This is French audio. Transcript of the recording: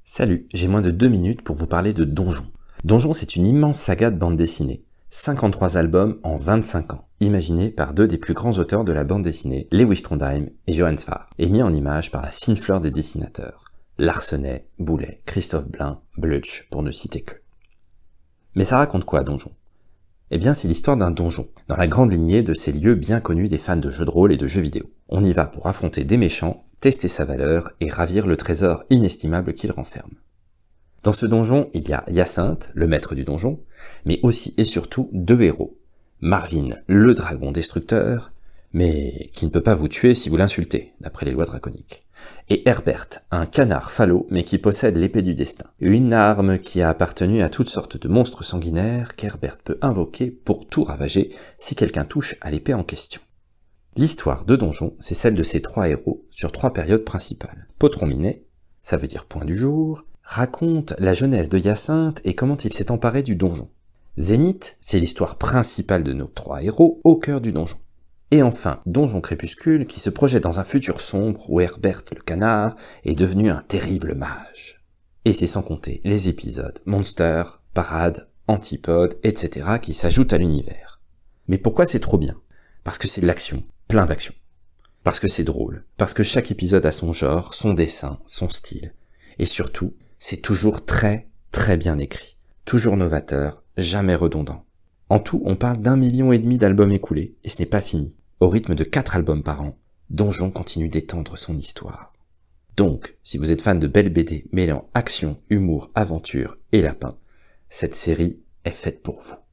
Salut, j'ai moins de 2 minutes pour vous parler de Donjon. Donjon, c'est une immense saga de bande dessinée. 53 albums en 25 ans, imaginés par deux des plus grands auteurs de la bande dessinée, Lewis Trondheim et Johan Svar, et mis en image par la fine fleur des dessinateurs, Larsenet, Boulet, Christophe Blain, Blutch, pour ne citer que. Mais ça raconte quoi, Donjon ? Eh bien, c'est l'histoire d'un donjon, dans la grande lignée de ces lieux bien connus des fans de jeux de rôle et de jeux vidéo. On y va pour affronter des méchants, tester sa valeur et ravir le trésor inestimable qu'il renferme. Dans ce donjon, il y a Hyacinthe, le maître du donjon, mais aussi et surtout deux héros. Marvin, le dragon destructeur, mais qui ne peut pas vous tuer si vous l'insultez, d'après les lois draconiques. Et Herbert, un canard falot, mais qui possède l'épée du destin. Une arme qui a appartenu à toutes sortes de monstres sanguinaires qu'Herbert peut invoquer pour tout ravager si quelqu'un touche à l'épée en question. L'histoire de Donjon, c'est celle de ces trois héros sur trois périodes principales. Potron Minet, ça veut dire point du jour, raconte la jeunesse de Hyacinthe et comment il s'est emparé du donjon. Zénith, c'est l'histoire principale de nos trois héros au cœur du donjon. Et enfin, Donjon Crépuscule qui se projette dans un futur sombre où Herbert le canard est devenu un terrible mage. Et c'est sans compter les épisodes Monster, Parade, Antipode, etc. qui s'ajoutent à l'univers. Mais pourquoi c'est trop bien ? Parce que c'est de l'action, plein d'action. Parce que c'est drôle, parce que chaque épisode a son genre, son dessin, son style. Et surtout, c'est toujours très bien écrit. Toujours novateur, jamais redondant. En tout, on parle d'1,5 million d'albums écoulés, et ce n'est pas fini. Au rythme de 4 albums par an, Donjon continue d'étendre son histoire. Donc, si vous êtes fan de belles BD mêlant action, humour, aventure et lapin, cette série est faite pour vous.